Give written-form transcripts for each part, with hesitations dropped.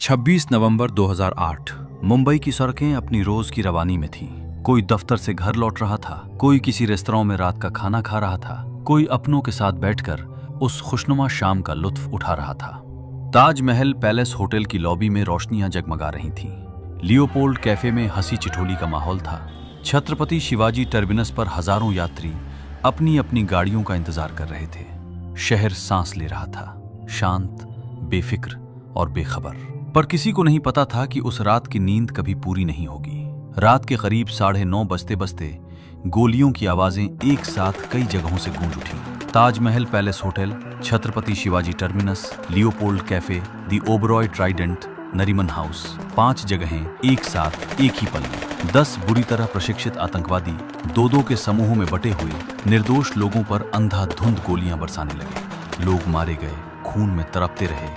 26 नवंबर 2008 मुंबई की सड़कें अपनी रोज की रवानी में थीं। कोई दफ्तर से घर लौट रहा था, कोई किसी रेस्तरां में रात का खाना खा रहा था, कोई अपनों के साथ बैठकर उस खुशनुमा शाम का लुत्फ उठा रहा था। ताजमहल पैलेस होटल की लॉबी में रोशनियां जगमगा रही थीं। लियोपोल्ड कैफे में हंसी चिठोली का माहौल था। छत्रपति शिवाजी टर्मिनस पर हजारों यात्री अपनी अपनी गाड़ियों का इंतजार कर रहे थे। शहर सांस ले रहा था, शांत, बेफिक्र और बेखबर। पर किसी को नहीं पता था कि उस रात की नींद कभी पूरी नहीं होगी। रात के करीब 9:30 बजते बजते गोलियों की आवाजें एक साथ कई जगहों से गूंज उठी। Taj Mahal palace hotel, Chhatrapati Shivaji terminus, Leopold cafe, the Oberoi Trident, Nariman house, 5 जगहें एक साथ एक ही पल में। 10 बुरी तरह प्रशिक्षित आतंकवादी दो के समूहों में बटे हुए निर्दोष लोगों पर अंधाधुंध गोलियां बरसाने लगे। लोग मारे गए, खून में तड़पते रहे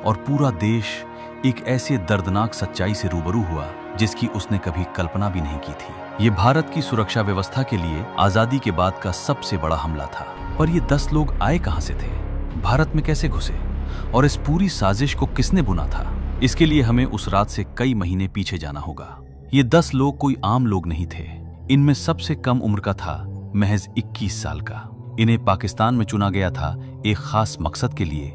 और पूरा देश एक ऐसे दर्दनाक सच्चाई से रूबरू हुआ जिसकी उसने कभी कल्पना भी नहीं की थी। ये भारत की सुरक्षा व्यवस्था के लिए आजादी के बाद का सबसे बड़ा हमला था। पर ये 10 लोग आए कहां से थे, भारत में कैसे घुसे और इस पूरी साजिश को किसने बुना था? इसके लिए हमें उस रात से कई महीने पीछे जाना होगा। ये 10 लोग कोई आम लोग नहीं थे। इनमें सबसे कम उम्र का था महज 21 साल का। इन्हें पाकिस्तान में चुना गया था एक खास मकसद के लिए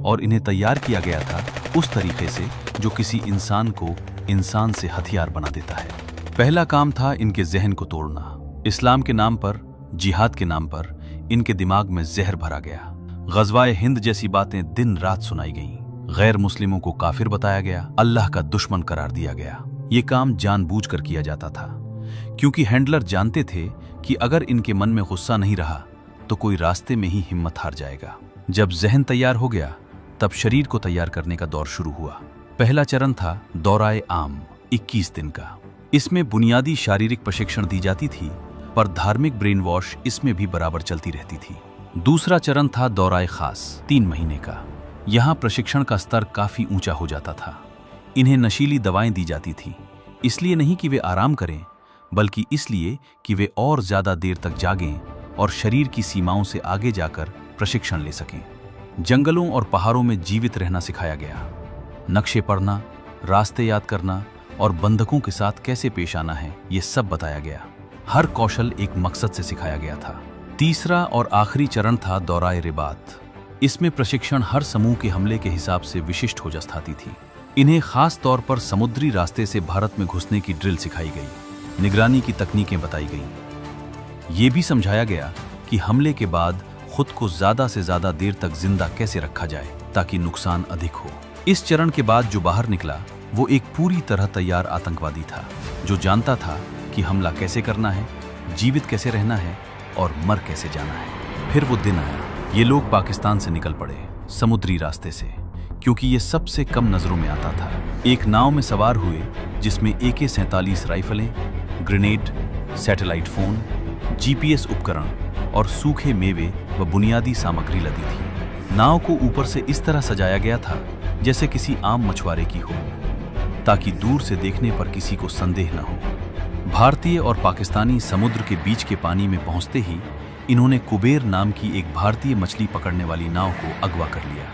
और इन्हें तैयार किया गया था उस तरीके से जो किसी इंसान को इंसान से हथियार बना देता है। पहला काम था इनके जहन को तोड़ना। इस्लाम के नाम पर, जिहाद के नाम पर इनके दिमाग में जहर भरा गया। गज़वाए हिंद जैसी बातें दिन रात सुनाई गईं। गैर मुस्लिमों को काफिर बताया गया, अल्लाह का दुश्मन करार दिया गया। ये काम जानबूझकर किया जाता था क्योंकि हैंडलर जानते थे कि अगर इनके मन में गुस्सा नहीं रहा तो कोई रास्ते में ही हिम्मत हार जाएगा। जब जहन तैयार हो गया तब शरीर को तैयार करने का दौर शुरू हुआ। पहला चरण था दौराए आम, 21 दिन का। इसमें बुनियादी शारीरिक प्रशिक्षण दी जाती थी पर धार्मिक ब्रेन वॉश इसमें भी बराबर चलती रहती थी। दूसरा चरण था दौराए खास, 3 महीने का। यहाँ प्रशिक्षण का स्तर काफी ऊंचा हो जाता था। इन्हें नशीली दवाएं दी जाती थी, इसलिए नहीं कि वे आराम करें बल्कि इसलिए कि वे और ज्यादा देर तक जागें और शरीर की सीमाओं से आगे जाकर प्रशिक्षण ले सकें। जंगलों और पहाड़ों में जीवित रहना सिखाया गया। नक्शे पढ़ना, रास्ते याद करना और बंधकों के साथ कैसे पेश आना है, ये सब बताया गया। हर कौशल एक मकसद से सिखाया गया था। तीसरा और आखिरी चरण था दौराए रिबात। इसमें प्रशिक्षण हर समूह के हमले के हिसाब से विशिष्ट हो जाती थी। इन्हें खास तौर पर समुद्री रास्ते से भारत में घुसने की ड्रिल सिखाई गई, निगरानी की तकनीकें बताई गईं। ये भी समझाया गया कि हमले के बाद खुद को ज्यादा से ज्यादा देर तक जिंदा कैसे रखा जाए ताकि नुकसान अधिक हो। इस चरण के बाद जो बाहर निकला वो एक पूरी तरह तैयार आतंकवादी था जो जानता था कि हमला कैसे करना है, जीवित कैसे रहना है और मर कैसे जाना है। फिर वो दिन आया। ये लोग पाकिस्तान से निकल पड़े, समुद्री रास्ते से, क्योंकि ये सबसे कम नजरों में आता था। एक नाव में सवार हुए जिसमें AK-47 राइफलें, ग्रेनेड, सैटेलाइट फोन, GPS उपकरण और सूखे मेवे व बुनियादी सामग्री लदी थी। नाव को ऊपर से इस तरह सजाया गया था जैसे किसी आम मछुआरे की हो, ताकि दूर से देखने पर किसी को संदेह न हो। भारतीय और पाकिस्तानी समुद्र के बीच के पानी में पहुंचते ही इन्होंने कुबेर नाम की एक भारतीय मछली पकड़ने वाली नाव को अगवा कर लिया।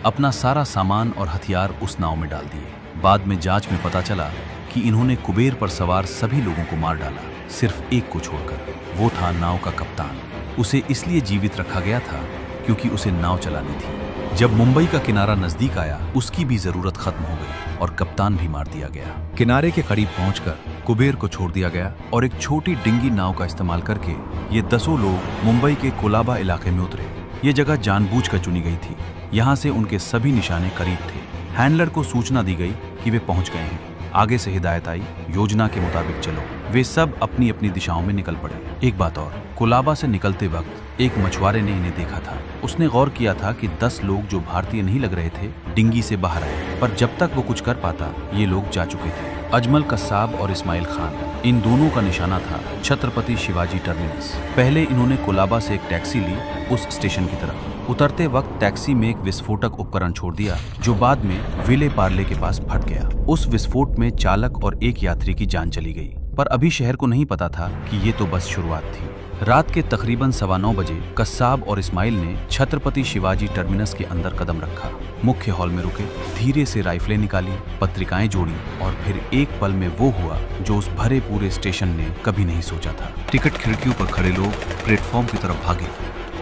अपना सारा सामान और हथियार उस नाव में डाल दिए। बाद में जांच में पता चला कि इन्होंने कुबेर पर सवार सभी लोगों को मार डाला, सिर्फ एक को छोड़कर। वो था नाव का कप्तान। उसे इसलिए जीवित रखा गया था क्योंकि उसे नाव चलानी थी। जब मुंबई का किनारा नजदीक आया उसकी भी जरूरत खत्म हो गई और कप्तान भी मार दिया गया। किनारे के करीब पहुंचकर कुबेर को छोड़ दिया गया और एक छोटी डिंगी नाव का इस्तेमाल करके ये 10 लोग मुंबई के कोलाबा इलाके में उतरे। ये जगह जानबूझकर चुनी गई थी। यहाँ से उनके सभी निशाने करीब थे। हैंडलर को सूचना दी गई कि वे पहुंच गए हैं। आगे से हिदायत आई, योजना के मुताबिक चलो। वे सब अपनी अपनी दिशाओं में निकल पड़े। एक बात और, कोलाबा से निकलते वक्त एक मछुआरे ने इन्हें देखा था। उसने गौर किया था कि 10 लोग जो भारतीय नहीं लग रहे थे डिंगी से बाहर आए, पर जब तक वो कुछ कर पाता ये लोग जा चुके थे। अजमल कस्साब और इस्माइल खान, इन दोनों का निशाना था छत्रपति शिवाजी टर्मिनस। पहले इन्होंने कोलाबा से एक टैक्सी ली उस स्टेशन की तरफ। उतरते वक्त टैक्सी में एक विस्फोटक उपकरण छोड़ दिया जो बाद में विले पार्ले के पास फट गया। उस विस्फोट में चालक और एक यात्री की जान चली गई। पर अभी शहर को नहीं पता था कि ये तो बस शुरुआत थी। रात के तकरीबन 9:15 बजे कस्साब और इस्माइल ने छत्रपति शिवाजी टर्मिनस के अंदर कदम रखा। मुख्य हॉल में रुके, धीरे से राइफलें निकाली, पत्रिकाएं जोड़ी और फिर एक पल में वो हुआ जो उस भरे पूरे स्टेशन ने कभी नहीं सोचा था। टिकट खिड़कियों पर खड़े लोग प्लेटफॉर्म की तरफ भागे,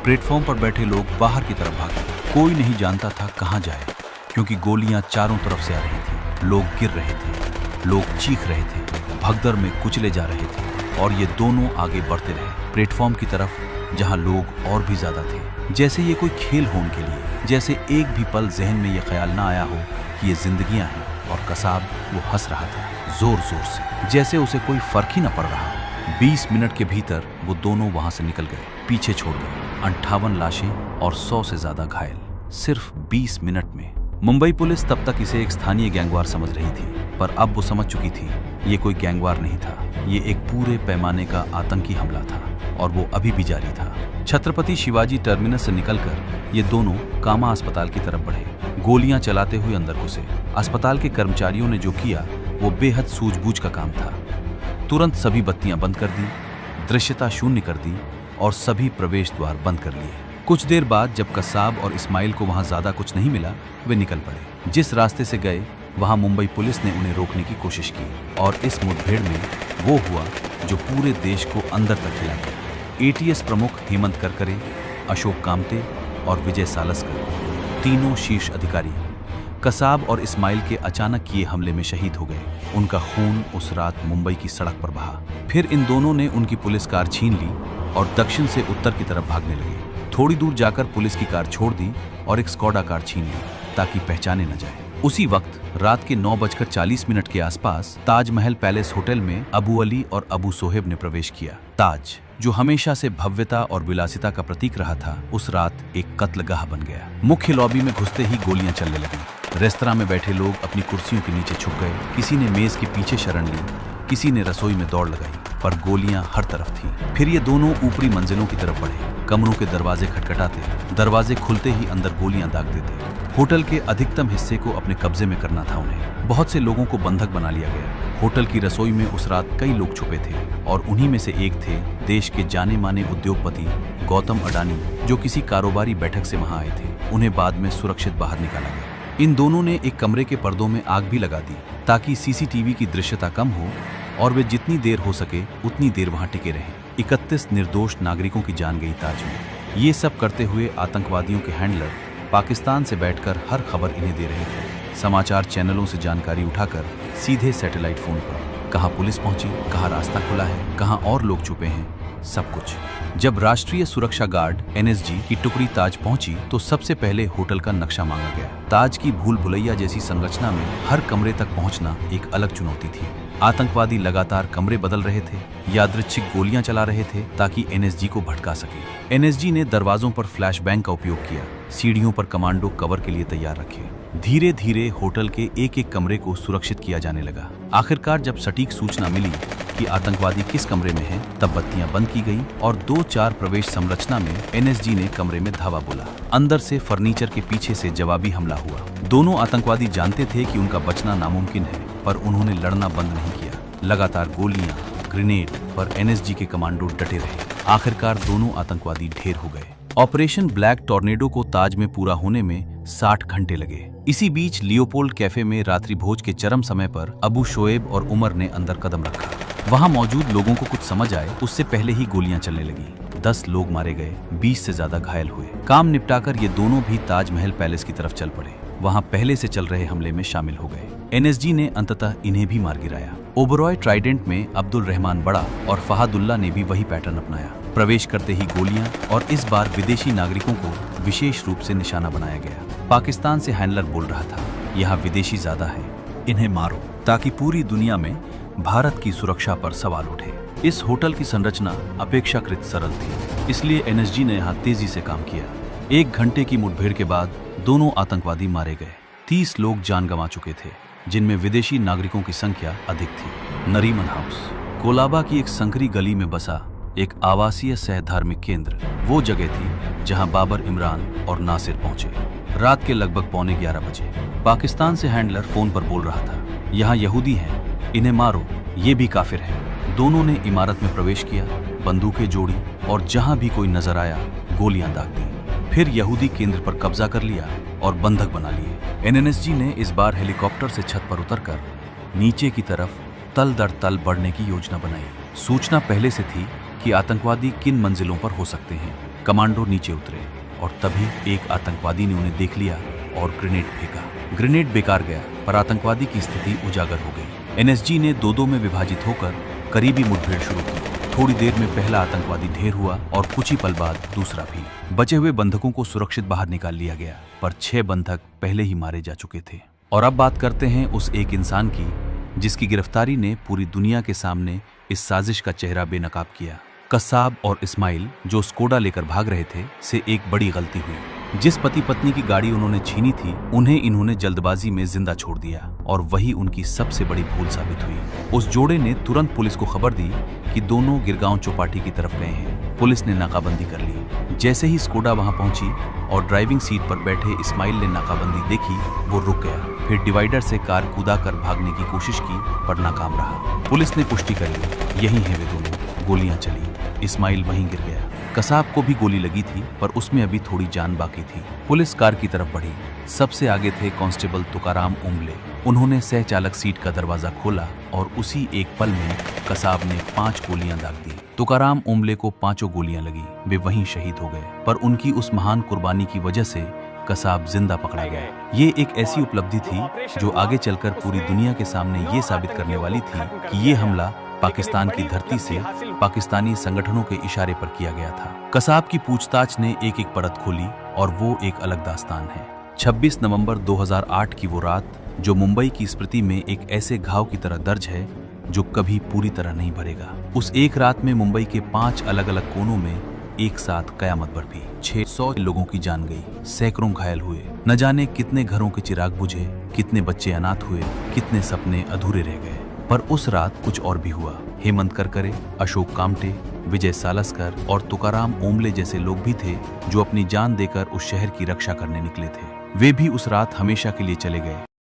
प्लेटफॉर्म पर बैठे लोग बाहर की तरफ भागे। कोई नहीं जानता था कहाँ जाए, क्योंकि गोलियां चारों तरफ से आ रही थी। लोग गिर रहे थे, लोग चीख रहे थे, भगदड़ में कुचले जा रहे थे और ये दोनों आगे बढ़ते रहे प्लेटफॉर्म की तरफ, जहां लोग और भी ज्यादा थे। जैसे ये कोई खेल हो उनके लिए, जैसे एक भी पल जहन में ये ख्याल ना आया हो कि ये जिंदगियां हैं। और कसाब वो हंस रहा था जोर जोर से, जैसे उसे कोई फर्क ही ना पड़ रहा। 20 मिनट के भीतर वो दोनों वहां से निकल गए, पीछे छोड़ गए 58 लाशें और 100 से ज्यादा घायल, सिर्फ 20 मिनट में। मुंबई पुलिस तब तक इसे एक स्थानीय गैंगवार समझ रही थी, पर अब वो समझ चुकी थी ये कोई गैंगवार नहीं था, ये एक पूरे पैमाने का आतंकी हमला था और वो अभी भी जारी था। छत्रपति शिवाजी टर्मिनस से निकलकर ये दोनों कामा अस्पताल की तरफ बढ़े, गोलियां चलाते हुए अंदर घुसे। अस्पताल के कर्मचारियों ने जो किया वो बेहद सूझबूझ का काम था। तुरंत सभी बत्तियां बंद कर दी, दृश्यता शून्य कर दी और सभी प्रवेश द्वार बंद कर लिए। कुछ देर बाद जब कसाब और इस्माइल को वहां ज्यादा कुछ नहीं मिला, वे निकल पड़े। जिस रास्ते से गए वहां मुंबई पुलिस ने उन्हें रोकने की कोशिश की और इस मुठभेड़ में वो हुआ जो पूरे देश को अंदर तक हिला गया। एटीएस प्रमुख हेमंत करकरे, अशोक कामते और विजय सालस्कर, तीनों शीर्ष अधिकारी कसाब और इस्माइल के अचानक किए हमले में शहीद हो गए। उनका खून उस रात मुंबई की सड़क पर बहा। फिर इन दोनों ने उनकी पुलिस कार छीन ली और दक्षिण से उत्तर की तरफ भागने लगे। थोड़ी दूर जाकर पुलिस की कार छोड़ दी और एक स्कॉडा कार छीन ली ताकि पहचाने न जाए। उसी वक्त रात के 9:40 के आसपास ताजमहल पैलेस होटल में अबू अली और अबू सोहेब ने प्रवेश किया। ताज, जो हमेशा से भव्यता और विलासिता का प्रतीक रहा था, उस रात एक कत्लगाह बन गया। मुख्य लॉबी में घुसते ही गोलियां चलने लगी। रेस्तरां में बैठे लोग अपनी कुर्सियों के नीचे छुप गए, किसी ने मेज के पीछे शरण ली, किसी ने रसोई में दौड़ लगाई, पर गोलियां हर तरफ थीं। फिर ये दोनों ऊपरी मंजिलों की तरफ बढ़े। कमरों के दरवाजे खटखटाते, दरवाजे खुलते ही अंदर गोलियां दाग देते। होटल के अधिकतम हिस्से को अपने कब्जे में करना था उन्हें। बहुत से लोगों को बंधक बना लिया गया। होटल की रसोई में उस रात कई लोग छुपे थे और उन्हीं में से एक थे देश के जाने माने उद्योगपति गौतम अडानी, जो किसी कारोबारी बैठक से वहां आए थे। उन्हें बाद में सुरक्षित बाहर निकाला गया। इन दोनों ने एक कमरे के पर्दों में आग भी लगा दी ताकि सीसीटीवी की दृश्यता कम हो और वे जितनी देर हो सके उतनी देर वहां टिके रहे। 31 निर्दोष नागरिकों की जान गई ताज में। ये सब करते हुए आतंकवादियों के हैंडलर पाकिस्तान से बैठकर हर खबर इन्हें दे रहे थे। समाचार चैनलों से जानकारी उठाकर सीधे सैटेलाइट फोन पर, कहाँ पुलिस पहुंची, कहाँ रास्ता खुला है, कहाँ और लोग छुपे हैं, सब कुछ। जब राष्ट्रीय सुरक्षा गार्ड एनएसजी की टुकड़ी ताज पहुंची तो सबसे पहले होटल का नक्शा मांगा गया। ताज की भूल भुलैया जैसी संरचना में हर कमरे तक पहुंचना एक अलग चुनौती थी। आतंकवादी लगातार कमरे बदल रहे थे, यादृच्छिक गोलियां चला रहे थे ताकि एनएसजी को भटका सके। एनएसजी ने दरवाजों पर फ्लैशबैंग का उपयोग किया, सीढ़ियों पर कमांडो कवर के लिए तैयार रखे। धीरे धीरे होटल के एक एक कमरे को सुरक्षित किया जाने लगा। आखिरकार जब सटीक सूचना मिली कि आतंकवादी किस कमरे में हैं, तब बत्तियां बंद की गईं और 2-4 प्रवेश संरचना में एनएसजी ने कमरे में धावा बोला। अंदर से फर्नीचर के पीछे से जवाबी हमला हुआ। दोनों आतंकवादी जानते थे कि उनका बचना नामुमकिन है, पर उन्होंने लड़ना बंद नहीं किया। लगातार गोलियां, ग्रेनेड पर एनएसजी के कमांडो डटे रहे। आखिरकार दोनों आतंकवादी ढेर हो गए। ऑपरेशन ब्लैक टॉर्नेडो को ताज में पूरा होने में 60 घंटे लगे। इसी बीच लियोपोल्ड कैफे में रात्रि भोज के चरम समय पर अबू शोएब और उमर ने अंदर कदम रखा। वहां मौजूद लोगों को कुछ समझ आए उससे पहले ही गोलियां चलने लगी। 10 लोग मारे गए, 20 से ज्यादा घायल हुए। काम निपटाकर ये दोनों भी ताजमहल पैलेस की तरफ चल पड़े। वहां पहले से चल रहे हमले में शामिल हो गए। एनएसजी ने अंततः इन्हें भी मार गिराया। ओबरॉय ट्राइडेंट में अब्दुल रहमान बड़ा और फहादुल्ला ने भी वही पैटर्न अपनाया। प्रवेश करते ही गोलियां, और इस बार विदेशी नागरिकों को विशेष रूप से निशाना बनाया गया। पाकिस्तान से हैंडलर बोल रहा था, यहाँ विदेशी ज्यादा है, इन्हें मारो, ताकि पूरी दुनिया में भारत की सुरक्षा पर सवाल उठे। इस होटल की संरचना अपेक्षाकृत सरल थी, इसलिए एनएसजी ने यहाँ तेजी से काम किया। 1 घंटे की मुठभेड़ के बाद दोनों आतंकवादी मारे गए। 30 लोग जान गंवा चुके थे, जिनमें विदेशी नागरिकों की संख्या अधिक थी। नरीमन हाउस, कोलाबा की एक संकरी गली में बसा एक आवासीय सह धार्मिक केंद्र, वो जगह थी जहां बाबर इमरान और नासिर पहुंचे। रात के लगभग 11:45 बजे पाकिस्तान से हैंडलर फोन पर बोल रहा था, यहाँ यहूदी हैं, इन्हें मारो, ये भी काफिर हैं। दोनों ने इमारत में प्रवेश किया, बंदूकें जोड़ी और जहां भी कोई नजर आया गोलियां दाग दी। फिर यहूदी केंद्र पर कब्जा कर लिया और बंधक बना लिए। एनएसजी ने इस बार हेलीकॉप्टर से छत पर उतरकर नीचे की तरफ तल दर तल बढ़ने की योजना बनाई। सूचना पहले से थी कि आतंकवादी किन मंजिलों पर हो सकते हैं। कमांडो नीचे उतरे और तभी एक आतंकवादी ने उन्हें देख लिया और ग्रेनेड फेंका। ग्रेनेड बेकार गया, पर आतंकवादी की स्थिति उजागर हो गई। एनएसजी ने दो में विभाजित होकर करीबी मुठभेड़ शुरू की। थोड़ी देर में पहला आतंकवादी ढेर हुआ और कुछ ही पल बाद दूसरा भी। बचे हुए बंधकों को सुरक्षित बाहर निकाल लिया गया, पर 6 बंधक पहले ही मारे जा चुके थे। और अब बात करते हैं उस एक इंसान की जिसकी गिरफ्तारी ने पूरी दुनिया के सामने इस साजिश का चेहरा बेनकाब किया। कसाब और इस्माइल, जो स्कोडा लेकर भाग रहे थे, से एक बड़ी गलती हुई। जिस पति पत्नी की गाड़ी उन्होंने छीनी थी, उन्हें इन्होंने जल्दबाजी में जिंदा छोड़ दिया और वही उनकी सबसे बड़ी भूल साबित हुई। उस जोड़े ने तुरंत पुलिस को खबर दी कि दोनों गिरगांव चौपाटी की तरफ गए हैं। पुलिस ने नाकाबंदी कर ली। जैसे ही स्कोडा वहां पहुंची और ड्राइविंग सीट पर बैठे इस्माइल ने नाकाबंदी देखी, वो रुक गया। फिर डिवाइडर से कार कूदा कर भागने की कोशिश की, पर नाकाम रहा। पुलिस ने पुष्टि कर ली, यही है वे दोनों। गोलियां चली, इस्माइल वहीं गिर गया। कसाब को भी गोली लगी थी, पर उसमें अभी थोड़ी जान बाकी थी। पुलिस कार की तरफ बढ़ी। सबसे आगे थे कांस्टेबल तुकाराम ओम्बले। उन्होंने सह चालक सीट का दरवाजा खोला और उसी एक पल में कसाब ने 5 गोलियां दाग दी। तुकाराम ओम्बले को 5 गोलियां लगी। वे वहीं शहीद हो गए, पर उनकी उस महान कुर्बानी की वजह से कसाब जिंदा पकड़ा गया। ये एक ऐसी उपलब्धि थी जो आगे चलकर पूरी दुनिया के सामने ये साबित करने वाली थी कि ये हमला पाकिस्तान की धरती से पाकिस्तानी संगठनों के इशारे पर किया गया था। कसाब की पूछताछ ने एक एक परत खोली और वो एक अलग दास्तान है। 26 नवंबर 2008 की वो रात जो मुंबई की स्मृति में एक ऐसे घाव की तरह दर्ज है जो कभी पूरी तरह नहीं भरेगा। उस एक रात में मुंबई के 5 अलग अलग कोनों में एक साथ कयामत बरपी। 600 लोगों की जान गई, सैकड़ों घायल हुए। न जाने कितने घरों के चिराग बुझे, कितने बच्चे अनाथ हुए, कितने सपने अधूरे रह गए। पर उस रात कुछ और भी हुआ। हेमंत करकरे, अशोक कामटे, विजय सालस्कर और तुकाराम ओम्बले जैसे लोग भी थे जो अपनी जान देकर उस शहर की रक्षा करने निकले थे। वे भी उस रात हमेशा के लिए चले गए।